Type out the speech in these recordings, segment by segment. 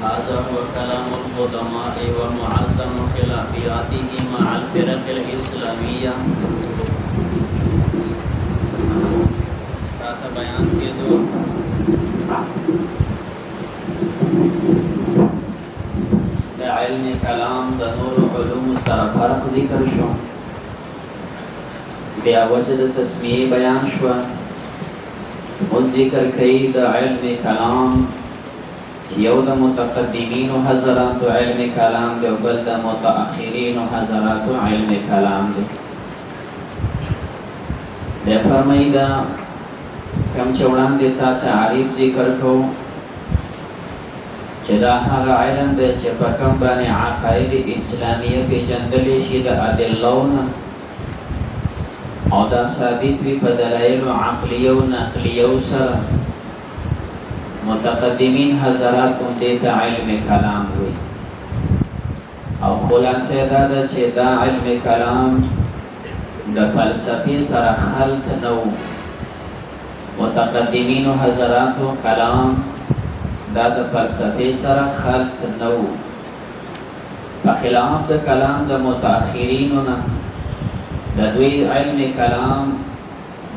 هذا هو كلام القدماء ومعظم خلافياته مع الفرق الإسلامية. تاته بیان کېدو د علم کلام د نور علوم سره فرق ذکر شو، بیا وجه د تسمیه بیان شو، او ذکر کوي د علم کلام یو د متقدمین حضرات علم کلام دی او بل د متأخرین حضرات علم کلام دی. بیا فرمایي دا کم چې وړاندې تا تعریف ذکر کو چې دا هغه علم دی چې په کوم باندې عقاید اسلامیه پیژندلی شي د ادلو نه او دا ثابت وي په دلایل عقلیه او نقلیه سره. متقدمین حضرات کوم دیتا علم کلام وی او خلاصه دا ده چې دا علم کلام د فلسفې سره خلط نو. متقدمین حضرات کلام دا د فلسفې سره خلط نو، په خلاف د کلام د متأخرینو نه. د دوی علم کلام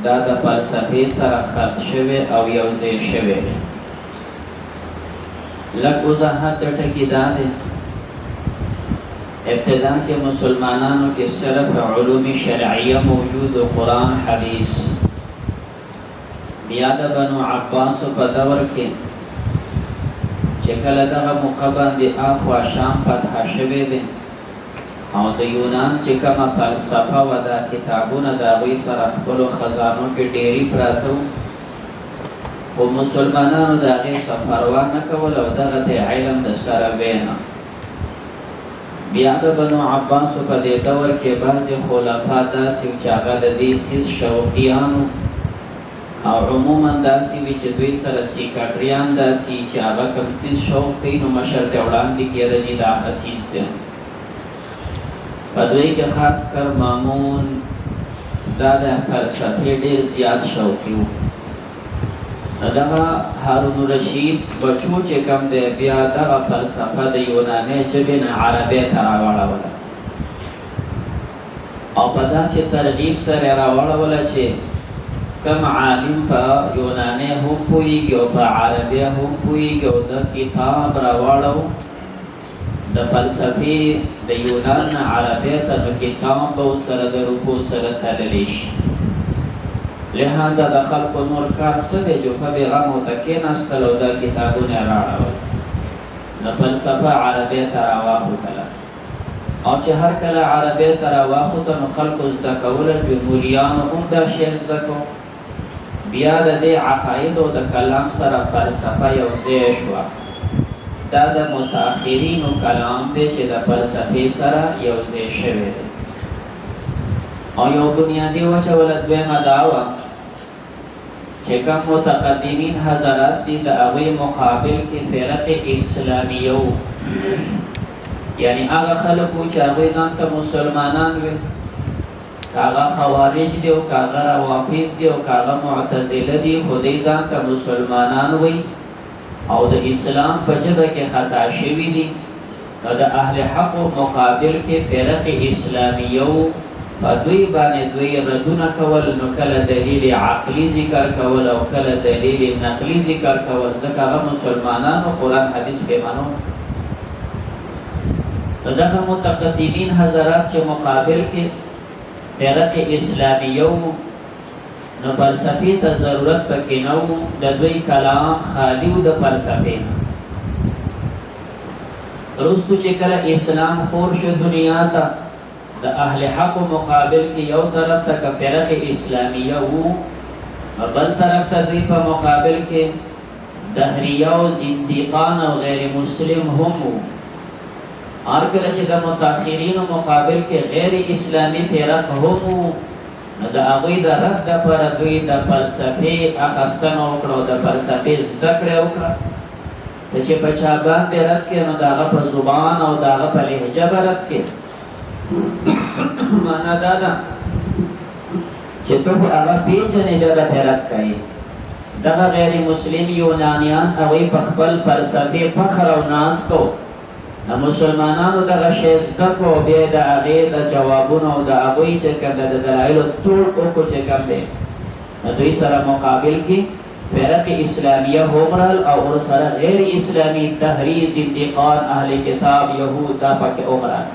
دا د فلسفې سره خلط شوی او یوځای شوی. لږ وضاحت ټکی دا دی، ابتدا کې مسلمانانو کې صرف علوم شرعیه موجود و قرآن حدیث. بیا د بنو عباس په دور کې چې کله دغه موقع باندې اخوا شام فتح شوی دی او د یونان چې کومه فلسفه و دا کتابونه د هغوی سره خپلو خزانو کې ډېرې پراته وو، خو مسلمانانو د هغې څه پروا نه کول او دغه ته علم د سره وینه. بیا د بنو عباسو په دې دور کې بعضې خلفا داسې وو چې هغه د دې سیز شوقیانو او عموما داسې وي چې دوی سره سیکاټریان داسې چې هغه کوم سیز شوق کوي نو مشر ته وړاندې کېده چې دا ښه سیز دی. په دوی کې خاص کر مامون دا د فلسفې ډېر زیات شوقي وو. دغه هارون رشید بچو چې کوم دی بیا دغه فلسفه د یوناني ژبې نه عربۍ ته راوړوله او په داسې ترغیب سره راوړوله چې کم عالم په یوناني هم پوهېږي او په عربۍ هم پوهېږي او د کتاب راوړو د فلسفې د یونان نه عربۍ ته نو کتاب به ورسره د روپو سره تللی شي. لہذا د خلکو نور کار څه دی چې په بېغم ورته کېناستل او دا کتابونه یې راوړل، د فلسفه عربۍ ته راواخوتله او چې هر کله عربۍ ته راواخوته نو خلکو زده کوله، جمهوریانو هم دا شی زده کو. بیا د دې عقایدو د کلام سره فلسفه یوځای شوه. دا د متأخرینو کلام دی چې د فلسفې سره یوځای شوی دی. او یو بنیادی وجه ولا دویمه دا وه چې کوم متقدمین حضرات دي د هغوی مقابل کې فرق اسلامیه وو، یعنی هغه خلک وو چې هغوی ځان ته مسلمانان وي، که هغه خوارج دي او که هغه روافض دي او که هغه معتزله دي، خو دوی ځان ته مسلمانان وي او د اسلام په ژبه کې خطا شوي دي. نو د اهل حقو مقابل کې فرق اسلامیه وو، په دوی باندې دوی ردونه کول، نو کله دلیل عقلی ذکر کول او کله دلیل نقلی ذکر کول، ځکه هغه مسلمانانو قرآن حدیث پې منو. نو دغه متقدمین حضرات چې مقابل کې فرق اسلامیه وو نو فلسفې ته ضرورت پکې نه وو، د دوی کلام خالي و د فلسفې نه. وروستو چې کله اسلام خور شو دنیا ته، د اهل حق مقابل کې یو طرف ته که فرق اسلامیه وو، بل طرف ته دوی په مقابل کې دهریه او زندیقان او غیر مسلم هم وو. هر کله چې د متأخرینو مقابل کې غیر اسلامي فرق هم وو، نو د هغوی د رد دپاره دوی د فلسفې اخیستنه وکړه او د فلسفې زده کړه وکړه. ته چې په چا باندې رد کړې نو د هغه په زبان او د هغه په لهجه به رد کړې. معنا دا ده چې ته خو هغه پېژنې بیا به ترې رد کوې. دغه غیر مسلم یونانیان هغوی په خپل فلسفې فخر او ناز کو، د مسلمانانو دغه شی زده کو، بیا د هغې د جوابونو او د هغوی چې کوم د دلایلو ټول وکړو چې کوم دی، د دوی سره مقابل کې فرق اسلامیه هم رال او ورسره غیر اسلامي تحریض انتقاد اهل کتاب یهود دا پکې هم رال.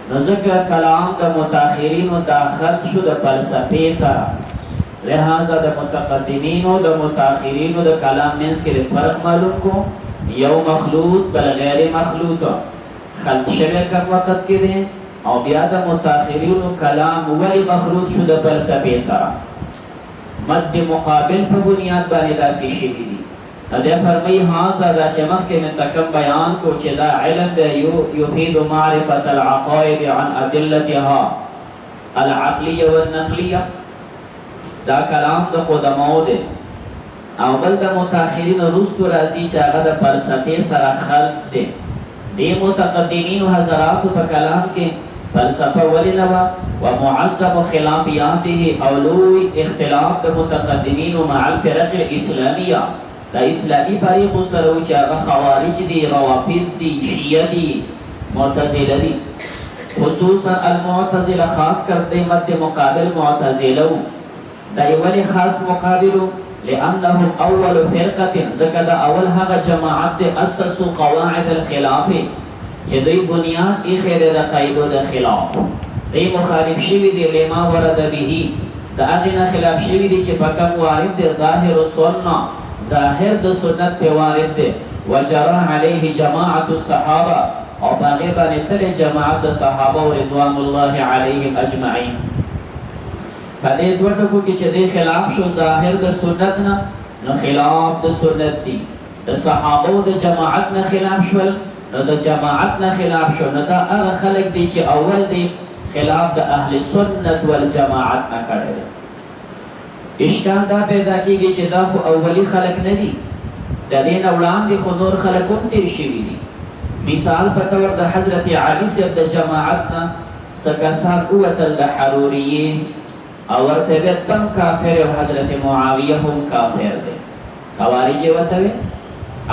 نو ځکه کلام د متأخرینو داخل شو د فلسفې سره، لہذا د متقدمینو د متأخرینو د کلام منځ کې فرق معلوم کو، یو مخلوط بل غیر مخلوط خلط شوی کم وقت کې دی، او بیا د متأخرینو کلام ولی مخلوط شو د فلسفې سره، مد مقابل په بنیاد باندې داسې شوي دي. نو دی فرمایي هاذا دا چې مخکې مې تکم بیان کو چې دا علم دی یفید معرفة العقائد عن ادلتها العقلیه والنقلیه، دا کلام د قدماو دی. او بل د متأخرین وروستو راځي چې هغه د فلسفې سره خلط دی. دې متقدمینو حضراتو په کلام کې فلسفه ولې نه وه، ومعظم خلافیاته او لوی اختلاف د متقدمینو مع الفرق الاسلامیه، دا اسلامي فریقو سره و چې هغه خوارج دي، روافض دي، شیعه دي، معتزله دي. خصوصا المعتزله خاص کر دې مد مقابل معتزله و. دا ولې خاص مقابلو؟ لأنهم أول فرقة ذکر دا اول هغه جماعت دے اسسو قواعد الخلاف چې دوی بنیاد ایښی د قاعدو د خلاف، دوی مخالف شوي دي لما ورد به، د هغې نه خلاف شوي دي چې په کوم وارد دی ظاهر السنه، ظاهر د سنت پې وارد دی، وجرى عليه جماعت الصحابه او په هغې باندې تلې جماعت د صحابه رضوان الله علیهم اجمعین. پدې دوه ټکو کې چې دې خلاف شو ظاهر د سنت نه، نو خلاف د سنت دي، د صحابو د جماعت نه خلاف شول، نو د جماعت نه خلاف شو، نو دا هغه خلک دي چې اول دی خلاف د اهل سنت والجماعت نه کړی دی. اشکال دا پیدا کېږي چې دا خو اولی خلک نه دي، د دې نه وړاندې خو نور خلک هم تېر شوي دي. مثال په طور د حضرت علي صاحب د جماعت نه څه کسان ووتل د حروریې، او ورته ویل تم کافر او حضرت معاویه هم کافر دی، خوارج یې ورته ویل.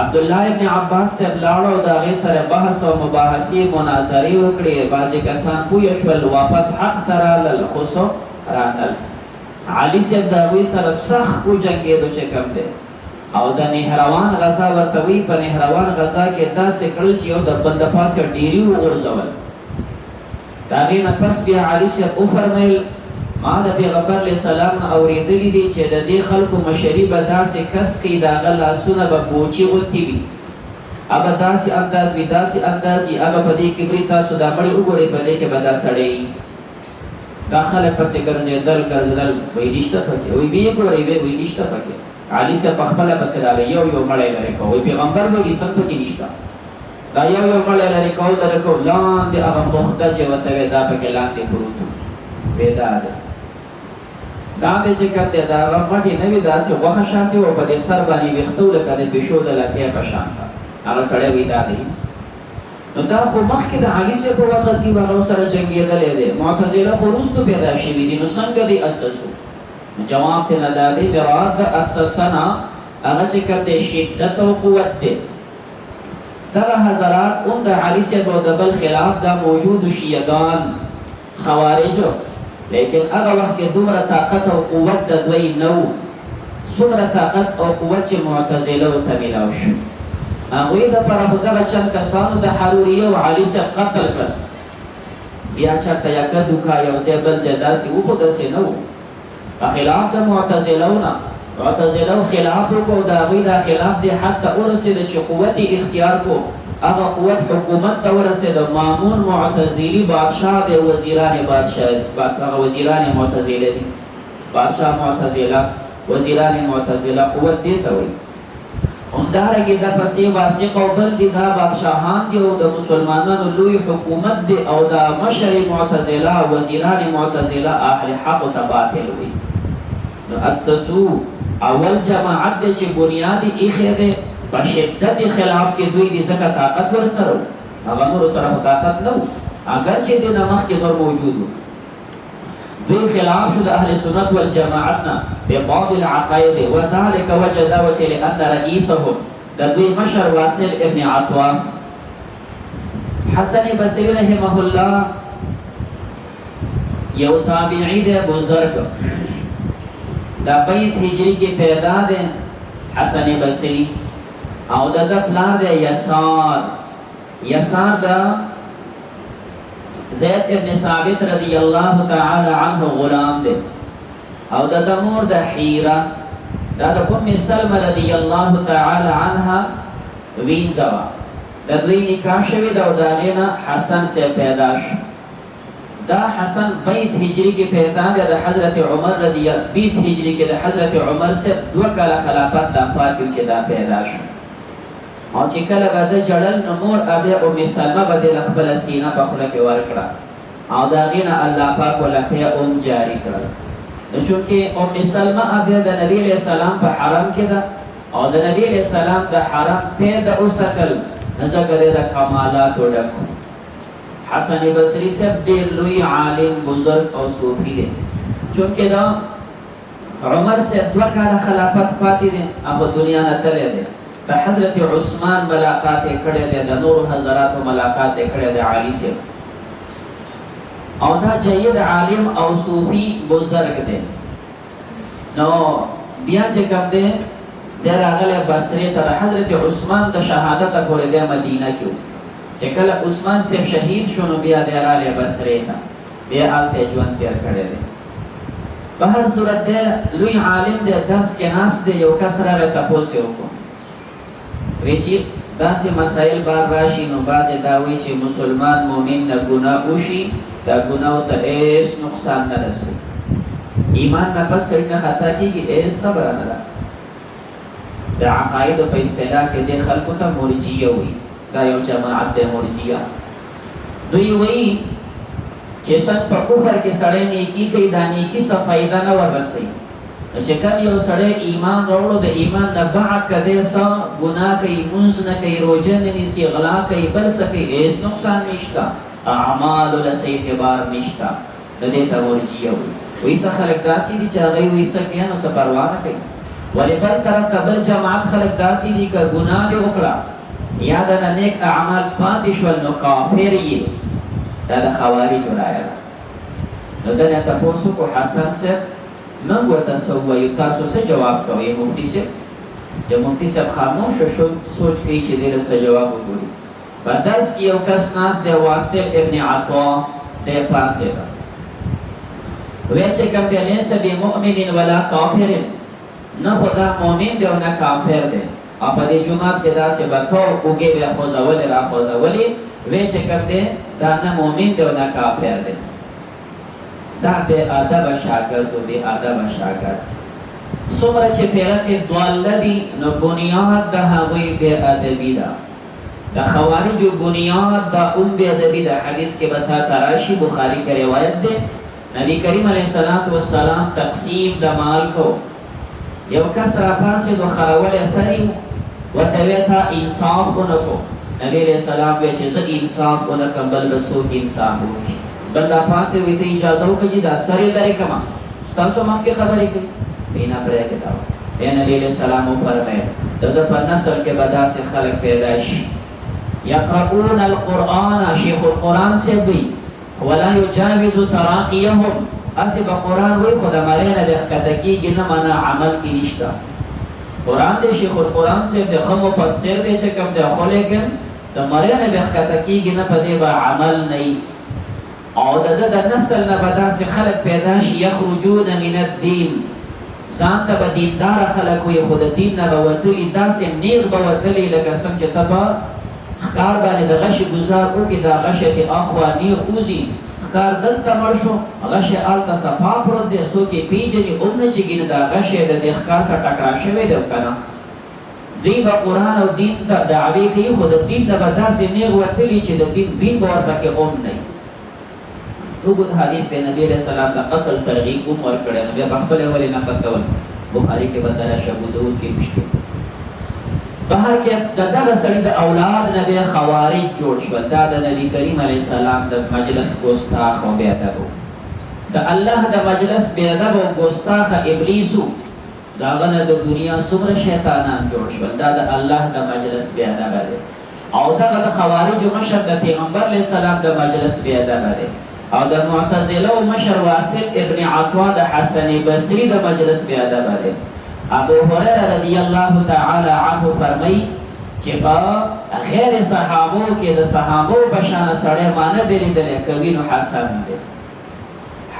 عبدالله ابن عباس صاحب لاړو د هغې سره بحث او مباحثې مناظرې وکړې، بعضې کسان پوه شول واپس حق ته رالل، خو څوک راتلل. علي صاحب د هغوی سره سخت وجنګېدو چې کوم دی، او د نهروان غزا ورته وایي، په نهروان غزا کې داسې کړل چې یو د بل د پاسه ډیري وغورځول. د هغې نه پس بیا علي صاحب وفرمیل ما د پیغمبر علیه السلام نه اورېدلي دي چې د دې خلکو مشري به داسې کس کوي د هغه لاسونه به بوچې غوندې وي، هغه داسې انداز وي، داسې انداز وي، هغه په دې کې مري تاسو دا مړی وګورئ، په دې کې به دا سړی دا خلک پسې ګرځېدل وایي نشته پکې، وایي ویې ګورئ وایي نشته پکې. علي صاحب پخپله پسې راغی یو یو مړی لرې کوو، وایي پیغمبر وایي څنګه پکې نشته، دا یو یو مړی لرې کوو لاندې هغه مخته چې ورته وایي دا پکې لاندې پروت وایي دا ده. دا دی چې کوم دی د هغه مټې نه وي داسې غوښه شانتې و، په دې سر باندې ویښته و لکه د پیشو د لکۍ په شان ده، هغه سړی وایي دا دی. نو دا خو مخکې د علي صاحب په وخت کې به هغه سره جنګېدلی دی، معتزله خو وروستو پیدا شوي دي، نو څنګه دې اسسو؟ جواب ترې نه دا دی مراد د اسسنه هغه چې کوم دی شدت او قوت دی. دغه حضرات هم د علي صاحب او د بل خلاف دا موجودو شیعګان خوارجو، لیکن هغه وخت کې دومره طاقت او قوت د دوی نه و، څومره طاقت او قوت چې معتزله ته میلاو شو. هغوی دپاره خو دغه چند کسانو د حروریه او علي صاحب قتل کړ، بیا چېرته یکه دوکه یو ځای بل ځای داسې و، خو داسې نه و. په خلاف د معتزلو نه معتزلو خلاف وکړو، د هغوی دا خلاف دی حتی ورسېده چې قوت یې اختیار کړو، هغه قوت حکومت ته ورسېده. مامون معتزلي بادشاه دی، وزیران بادشاه، هغه وزیران معتزله دي، بادشاه معتزله، وزیران معتزله، قوت دې ته وایي. همدارنګه د پسې واسق او بل دي دا بادشاهان دي او د مسلمانانو لوی حکومت دي او د مشر معتزله وزیران معتزله اهل حق او باطل وي. نو اسسو اول جماعت دي چې بنیاد یې خېده په شدت خلاف کې دوی دي ځکه طاقت ورسره هغه نور سره طاقت نه اگر چې د نمخ کې نور موجود دوی خلاف شو د اهل سنت والجماعتنا ببعض العقائد وذلك وجد وجه لان رئيسهم د دوی مشر واصل ابن عطوه حسن بصری رحمه الله یو تابعی دی بزرگ دا 22 هجری کې پیدا دی حسن بصری او د پلار دی یسار دا زید ابن ثابت رضی اللہ تعالی عنہ غلام دے او دا دمور دا حیرہ دا ام سلم رضی اللہ تعالی عنہ وینزوا دا دوی نکاح شوی دا دا غینا حسن سے پیداش دا حسن 22 ہجری کی پیدا دے دا حضرت عمر 20 ہجری کی دا حضرت عمر سے 2 کالا خلافت دا پاتیو چی دا پیداش او چې کله به د جړل نو مور ابي ام سلمہ به د خپل سینه په خوله کې ورکړه او دا غینه الله پاک ولته جاری کړل نو چې ام سلمہ ابي د نبی له سلام په حرم کې ده او د نبی له سلام د حرم په د اوسکل نزګره د کمالات ودکو حسن بصری سے ډیر لوی عالم بزرگ او صوفی دی چې دا عمر سے 2 کال خلافت پاتې دي هغه دنیا نه تللی دی د حضرت عثمان ملاقات کړه دي د نور حضرات ملاقات کړه دي علی سے او دا جید عالم او صوفی بزرگ دی نو بیا چې کوم دی د راغله بصره ته حضرت عثمان د شهادت پورې د مدینه کې چې کله عثمان سے شهید شونه بیا د راغله بصره ته بیا آلته ژوند تیر کړی دی په هر صورت دی لوی عالم دی داس کې ناس دی یو کس راغی تاسو وکړو ویچی داسې مسائل بار راشي نو بعضې دا وایي چې مسلمان مؤمن نه ګناه وشي دا ګناهو ته هېڅ نقصان نه رسوي ایمان نه پس سړي نه خطا کېږي هېڅ خبره نه ده د عقایدو په اصطلاح کې دې خلکو ته مرجیه وایي دا یو جماعت دی مرجیه دوی وایي چې څنګه په کفر کې سړی نیکي کوي دا نیکي څه فایده نه ورسوي چې کله یو سړی ایمان راوړو د ایمان نه بعد کده څه ګناه کوي مونږ نه کوي روزه نه نیسي غلا کوي بل څه کوي هیڅ نقصان نشته اعمال له صحیح اعتبار نشته د دې ته ورجیه وي څه خلک داسې دي چې هغه وایي څه کوي نو څه پروا نه کوي ولې بل طرف قبل جماعت خلک داسې دي چې ګناه دې وکړه یا د نیک اعمال پاتې شول نو کافر یې دا د خوارجو رایه ده نو دا نه تاسو کو حسن سے من ورته سووي تاسو څه جواب کوئ مفتي صاحب د مفتي صاحب خاموش شو سوچ کوي چې دې څه جواب وګوري په درس کې یو کس ناس دی واصل ابن عطا د پاسه ده وی چې کوم دی ليس بمؤمن ولا کافر نه خدا مؤمن دی او نه کافر دی او په دې جمعه کې دا څه بتو اوګه بیا خوځول را خوځولې وی چې کوم دی دا نه مؤمن دی او نه کافر دی دا بے ادب شاگرد و بے ادب شاگرد سمره چې فرقه ضاله دي نو بنیاد د هغوی بے ادبی ده د خوارجو بنیاد د بے ادبی ده حدیث کې بتا تراشی بخاری کې روایت ده نبی کریم علیه الصلاۃ والسلام تقسیم د مال کو یو کس را پاسه دو خراول سری وتویتا انصاف ونکو نبی علیہ السلام وی چې زه انصاف ونکم بل بسو انصاف وکړي بل پاسه وی ته اجازه وکړي دا سره لري کما تاسو ما کې خبرې کوي بینا پرې کې دا نبی علیہ السلام فرمایي دغه په نسل کې بدا سے خلق پیدا شي یقرؤون القرآن شیخ القرآن سے وی ولا یجاوز تراقیهم اسی با قرآن وی خدا مرینه بخکتکی گنه منا عمل کی نشتا قرآن دے شیخ القرآن سے دے خم و پسیر دے چکم دے خولیکن دا مرینه بخکتکی گنه پا دے با عمل نئی او دا نسل نبدا سے خلق پیداش یخرجون من الدین زانتا با دیندار خلق وی خود دین نبوتلی دا سے نیغ بوتلی لکا سمجھ تبا خکار بانی دا غش گزار او که دا غش تی آخوا نیغ اوزی خکار دلتا مرشو غش آلتا صفا پرد دے سو که پیجنی امن چگین دا غش دا دی خکار سا ٹکرا شوی دو کنا دوی با قرآن او دین تا دعوی کئی خود دین دا بداسی نیغ وطلی چی دا دین باور پاکی نئی تو بود حدیث پہ نبی علیہ السلام دا قتل ترغیب ورکڑے نبی بخبل اولی نقل کول بخاری کے بدر شبو دود کی مشکل بہر کے دا سڑی دا اولاد نبی خوارج جوڑ شول دا نبی کریم علیہ السلام دا مجلس گستاخ و بیادبو دا اللہ دا مجلس بیادبو گستاخ ابلیسو دا غنه د دنیا څومره شیطانان جوړ شول دا د الله د مجلس بیا ادب دی او دا د خوارج مشر د پیغمبر علیه السلام د مجلس بیا ادب دی او د معتزله مشر واصل ابن عطا د حسن بصری د مجلس بیا ادب دی ابو هريره رضی الله تعالی عنه فرمای چې په غیر صحابو کې د صحابو په شان سره معنی دی لیدل کوي نو حسن دی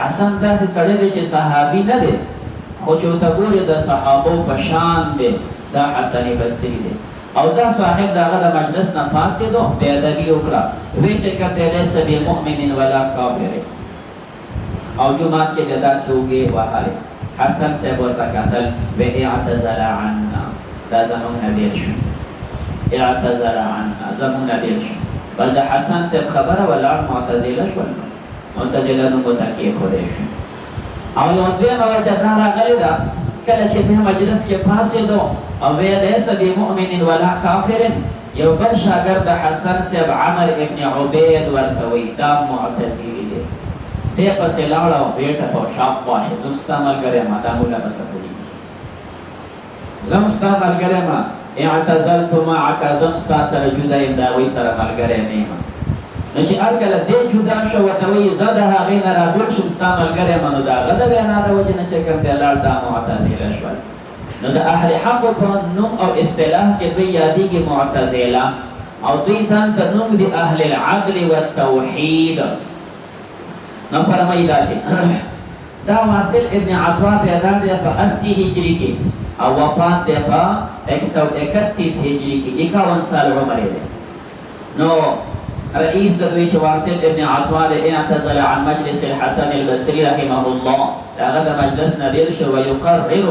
حسن داسې سره دی چې صحابي نه دی خو چې ته ګورې د صحابو په شان دی دا حسن بصری دی او دا صاحب د هغه د مجلس نه پاڅېدو بې ادبي وکړه ویې چې که دی لیس بمؤمن ولا کافر او جومات کې بیا داسې اوږې وهلې حسن صاحب ورته کتل ویې اعتذر عنا دا زموږ نه بېل شو اعتذر عنا زموږ نه بېل شو بل د حسن صاحب خبره ولاړ معتزله شول معتزله نوم ورته کېښودی شو او یو دویمه وجه دا راغلې ده کله چې په مجلس کې پاڅېدو او ویې لیس بمؤمن ولا کافر یو بل شاګرد د حسن صاحب عمر ابن عبید ورته وایي دا معتزلي دی دی پسې لاړه او بیټه په شاوخوا شي زم ستا ملګری یم دا مولا به څه پوهېږي زم ستا ملګری یم اعتزلت معک زم ستا سره جدا یم د هغوی سره ملګری نه یم نو چې هرکله دی جدا شو ورته وایي زه د هغې نه راټول شوم ستا ملګری یم نو د هغه د وینا د وجې نه چې کوم دی لاړ دا معتزله شول نو د اهل حق په نوم او اصطلاح کې دوی یادېږي معتزله او دوی ځان ته نوم دي اهل العدل والتوحید نو فرمایي دا چې دا واصل ابن عطا پیدا دی په 80 هجري کې او وفات دی په 131 هجري کې 51 سال عمر دی نو رئیس د دوی چې واصل ابن عطا دی اعتزل عن مجلس الحسن البصري رحمه الله هغه د مجلس نه بېل شو ويقرر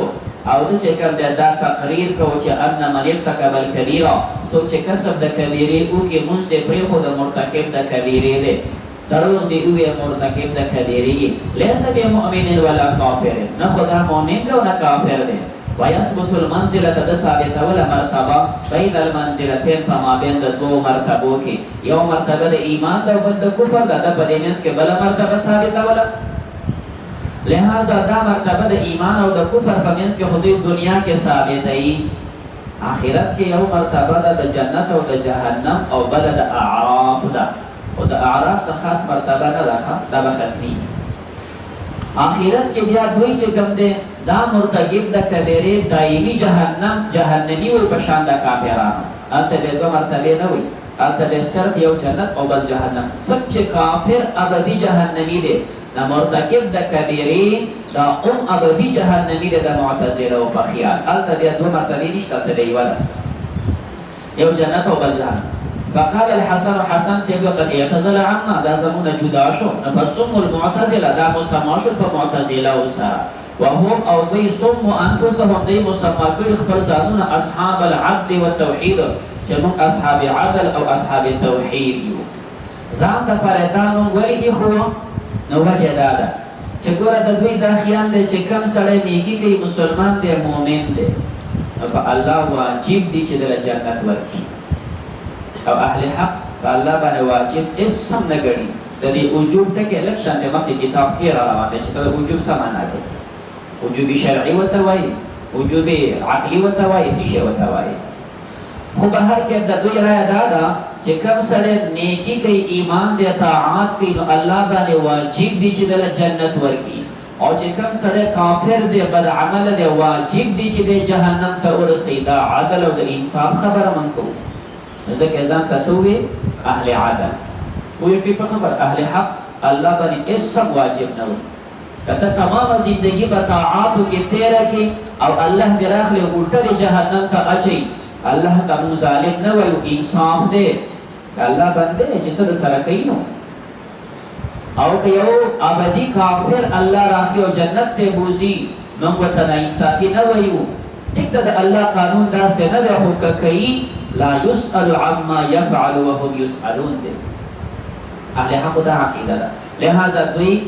او د چې کوم دا تقریر کو چې ان من ارتکب الكبیره سو چې کسب د کبیره او کې مونږ پرې خو د مرتکب د کبیره دی دروغ دی او مرتکب د کبیره لیس بمؤمن ولا کافر نه خدا مؤمن دی او نه کافر دی ويثبت المنزله د ثابت ولا مرتبه بین المنزلتين فما بین د دوه مرتبو کې یو مرتبه د ایمان او بل د کفر د بدینس کې بل مرتبه ثابت ولا لہذا دا مرتبه د ایمان او د کفر په منځ کې خودی دنیا کې ثابت ای آخرت کې یو مرتبه د جنت او د جهنم او بل د اعراف ده او د اعراف څخه خاص مرتبه نه راخه دا ختمي آخرت کې بیا دوی چې کوم دي دا مرتکب د کبیره دایمي جهنمی وي په شان د کافرانو البته به دوه مرتبه نه وي البته صرف یو جنت او بل جهنم سب چې کافر ابدي جهنمی دي دا مرتکب د کبیره دا ابدي جهنمی دي د معتزله او په خیال البته بیا دوه مرتبه نشته ته دی ولا یو جنت او بل جهنم فقال الحسن حسن سيبقى قد اعتزل عنا دا زمون جدا شو فصم المعتزله دا مسمى شو فمعتزله وسا وهم او دوی صم انفسهم دوی مسمى کړي خپل ځانونه اصحاب العدل والتوحید چې موږ اصحاب عدل او اصحاب التوحید یو ځان ته پردانو ورګي خو نو وجه دا ده چې ګوره د دوی دا خیال دی چې کم سړی نیکی کوي مسلمان دی مؤمن دی په الله واجب دی چې د جنت ورکړي او اهل حق په الله باندې واجب اسم نه ګڼي د دې وجوب ته کې الکشن د مخکې کتاب کې را روان دي چې دا وجوب څه معنا ده وجوب شرعي وته وایي وجوب عقلي وته وایي څه شی وته وایي خو به هر کې د دوی رائے دا ده چې کوم سره نیکی کوي ایمان دی طاعات کوي نو الله باندې واجب دی چې د جنت ورکړي او چې کوم سره کافر دی بد عمل دی واجب دی چې د جهنم ته ورسي دا عدل او د انصاف خبره منکو ځکه ځان تسوي اهل عدل وي په خبر اهل حق الله باندې اسم واجب نه وي کته تمام زندگی په طاعاتو کې تیر کی او الله دراخله ورته جهنم ته اچي الله تعالی ظالم نه وي انصاف دی الله باندې چې څه سره کوي نو او که یو ابدي کافر الله راخي او جنت ته بوزي موږ ته انصافي نه وایو ایک دا اللہ قانون دا سے نہ دے خو کئی لا يسأل عما يفعل وهم يسألون دے اہل حق دا عقیدہ دا لہذا دوی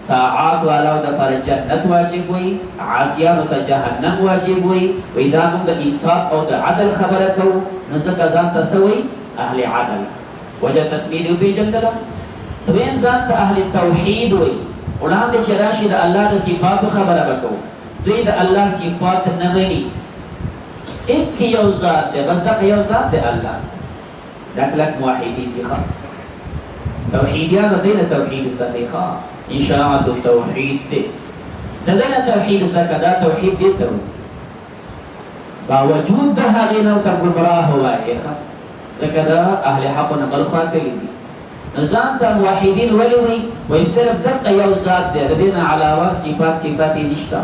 طاعات والاو دا پر جنت واجب ہوئی عاصیانو تا جہنم واجب ہوئی ویدا من دا انصاف او دا عدل خبرکو نزک ازان تسوی اہل عدل وجہ تسمیدیو بی جندلا دوین زان تا اہل توحید ہوئی اولان دے چراشی دا اللہ دا صفات خبر بکو دوی دا اللہ صفات نمینی ایک یو ذات دے بس دق یو ذات دے اللہ دق لک موحیدین دی خواہ توحیدیان دین توحید از دقی خواہ اشاعت توحید دے دین توحید از دقی دا توحید دیتا ہو باوجود دا حقینو تا گمراہ ہوا ہے خواہ ذکر دا اہل حق نقل خواہ کلی دی نظام تا موحیدین ولی ہوئی وی صرف دق یو ذات دے دین علاوہ صفاتی نشتا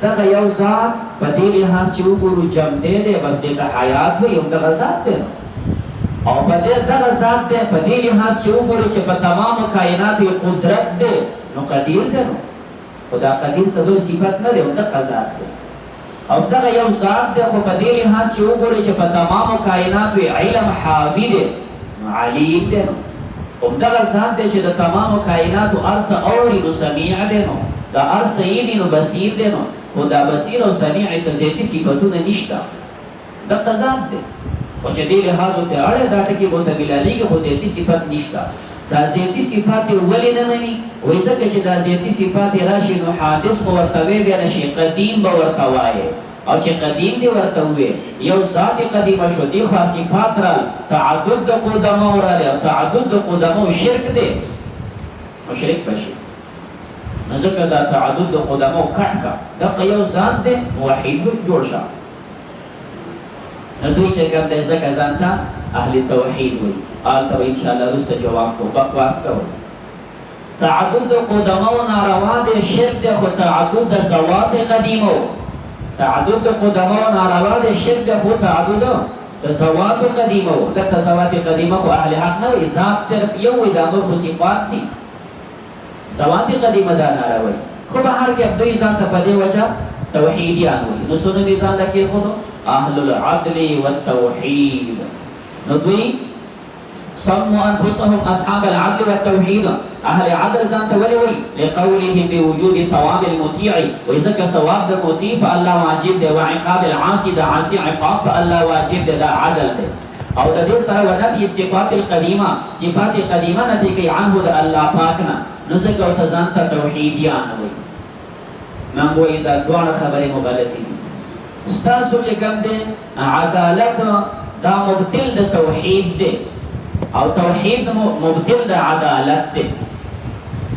دق یو ذات بدیلی ہاں سیو گرو جم دے دے بس دیتا حیات ہوئی ام دق ذات دے اور بدیل دق ذات دے بدیلی ہاں سیو گرو چے پا تمام کائنات یہ قدرت دے نو قدیر دے نو خدا قدیر صدو صفت نہ دے ام دق ذات دے اور دق یو ذات دے خو بدیلی ہاں سیو گرو چے پا تمام کائنات یہ علم حاوی دے نو علیم دے نو ام دق ذات دے چے دا تمام کائنات ارس اوری نو سمیع دے نو دا ارس ایدی نو بصیر دے نو خدا بصیر و سمیع سزیتی صفتون نشتا دا قضاب دے و چه دی لحاظو تے آڑے دا ٹکی بوتا بلالی که خو زیتی صفت نشتا دا زیتی صفات ولی نمانی ویسا که چه دا زیتی صفات راشی نو حادث کو ورطوے بیا نشی قدیم با ورطوائے او چه قدیم دی ورطوے یو ذات قدیم شو دی خوا صفات را تعدد دا قدمو را لے تعدد دا قدمو شرک دے و شرک بشی نزکر دا تعدد دا قدمو کٹ کا دا قیو ذات دے موحید جوڑ شا ندوی چکم دے زکر زانتا اہل توحید ہوئی آلتا و انشاءاللہ رست جواب کو بقواس کرو تعدد دا قدمو ناروا دے شرک دے خو تعدد دا زوات قدیمو تعدد دا قدمو ناروا دے شرک دے خو تعدد دا زوات قدیمو دا زوات قدیمو خو اہل حق نوی ذات صرف یوی دا ملخ صفات تھی زواتی قدیم دانا روی خوب ہر کے ابدوی زان تا پدے وجہ توحیدیان ہوئی نسونو بھی زان لکی خودو اہل العدل والتوحید ندوی سمو انفسهم اصحاب العدل والتوحید اہل عدل زان تا ولی ہوئی لقولهم بوجود ثواب المطیع ویزک ثواب دا مطیع پا اللہ واجب دے وعقاب العاصی دا عاصی عقاب پا اللہ واجب دے دا عدل دے او دا دے سر و نبی صفات القدیمہ صفات قدیمہ نبی کی عنہ دا اللہ پاکنا نزک و تزانتا توحیدیان ہوئی منگوئی دا دوان خبری مغلطی ستاسو چے کم دے عدالت دا مبتل دا توحید دے او توحید مبتل دا عدالت دے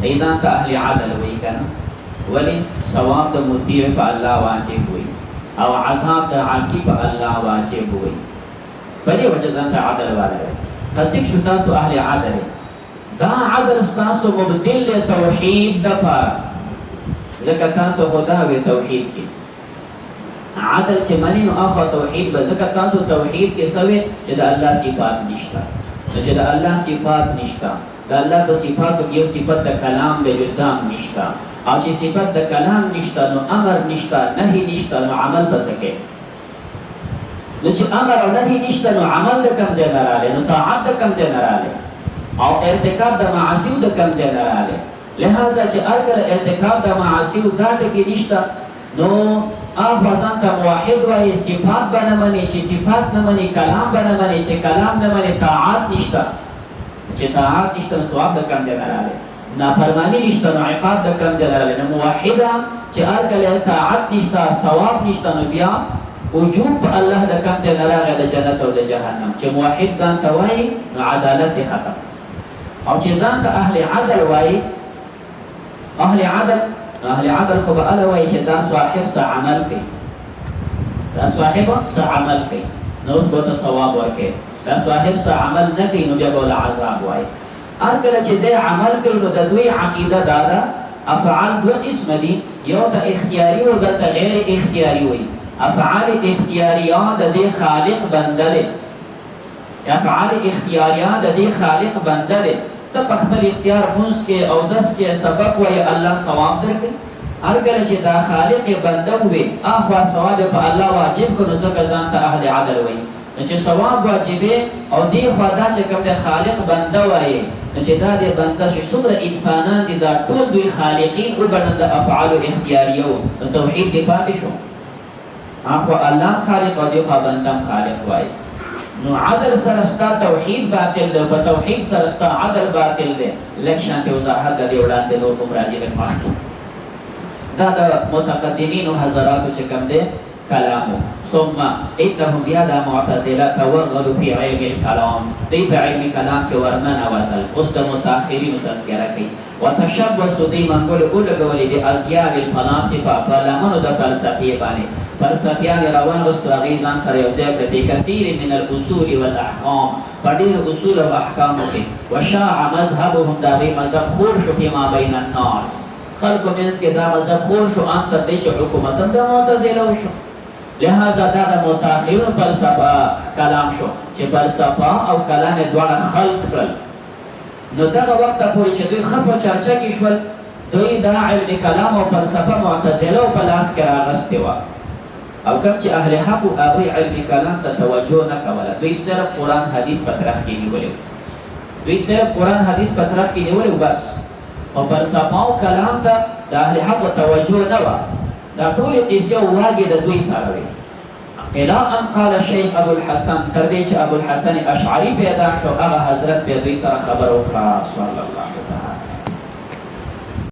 ایزانتا اہل عدل ہوئی کنا ولی ثواب دا مطیع پا اللہ واجب ہوئی او عذاب دا عاصی پا اللہ واجب ہوئی بلی وجہ زانتا عدل والا ہے خلطک شو تاسو اہل عدل ہے دا عدل ستاسو مبدل توحید دا پار ذکر تاسو خدا وی توحید کی عدل چه منی نو آخوا توحید با ذکر تاسو توحید کے سوے جدا اللہ صفات نشتا جدا اللہ صفات نشتا دا اللہ با صفات کیو صفت دا کلام بے جدام نشتا اور چی صفت دا کلام نشتا نو امر نشتا نہی نشتا نو عمل بسکے نو چی امر و نہی نشتا نو عمل دا کم زی نرالے نو طاعت دا کم زی نرالے او ارتکاب دا معاسیو دا کم زی نرالے لہذا چی ارکل ارتکاب دا معاسیو دا تکی نشتا نو آپ وزن تا موحد وائی صفات بنمانی چی صفات نمانی کلام بنمانی چی کلام نمانی طاعات نشتا چی طاعات نشتا سواب دا کم زی نرالے نافرمانی نشتا نو عقاب دا کم زی نرالے نو موحدا چی ارکل طاعت نشتا سواب نشتا نو بیا وجوب اللہ دا کم زی نرالے دا جنت و دا جہنم چی موحد زان تا وائی نو عدالت دی ختم او چی زان تا اہل عدل وائی اہل عدل خوب علوائی چی دا صاحب سا عمل کئی دا صاحب سا عمل کئی نو اس بوتا ثواب ورکے دا صاحب سا عمل نکی نو جب اولا عذاب وائی ارکل چی دے عمل کئی نو دا دوی عقیدہ دادا افعال دو قسم دی یو تا اختیاری و بلتا غیر اختیاری ہوئی افعال اختیاریان دا دے خالق بندر افعال اختیاریان دا دے خالق بندر تب اخبر اختیار منس کے او دس کے سبق وی اللہ ثواب در کے هر کله چې دا خالق بنده وي اخوا ثواب په الله واجب کړو ځکه ځان ته اهل عدل وي چې ثواب واجبې او دی خوا دا چې کوم د خالق بنده وایي چې دا د بنده چې څومره انسانان دي دا ټول دوی خالقین وګڼل د افعال اختیاریو د توحید دی پاتې شو اخوا الله خالق او دی خوا بنده خالق وایي نو عدل سرستا توحید باطل ده په توحید سرستا عدل باطل ده لکه شانته وضاحت د دې وړاندې نور کوم راځي په پاتې دا د متقدمین او حضراتو چې کوم ده کلامو ثم انهم بيادا معتزله توغلوا في علم الكلام دی په علم کلام کې ورننه وتل اوس د متأخرین تذکرہ کوي وتشبثوا دی منقول اولګولې د ازیاء الفلاسفه په لامونو د فلسفي باندې فلسفیان روان وستو غیزان سره یو ځای په کثیر من الاصول والاحکام په ډېر اصول او احکام کې وشاع مذهبهم دا به مذهب خور شو په ما بین الناس خلق مینس کې دا مذهب خور شو ان ته چې حکومت د معتزله شو لہذا دا د متأخرین فلسفه کلام شو چې فلسفه او کلام دواړه خلق کړل نو دا وخت پورې چې دوی خپل چرچا کې شول دوی دا علم کلام او فلسفه معتزله او پلاس کې راغستې و او کوم چې اهل حق او هغه علم کلام ته توجه نه کوله دوی صرف قران حدیث په طرف کې نیولې دوی صرف قران حدیث په طرف کې نیولې بس او فلسفه او کلام ته د اهل حق توجه نه و دا ټول قصه واګه د دوی سره وي الى ان قال الشيخ ابو الحسن تر دې چې ابو الحسن اشعری پیدا شو هغه حضرت به دوی سره خبر وکړه صلی الله علیه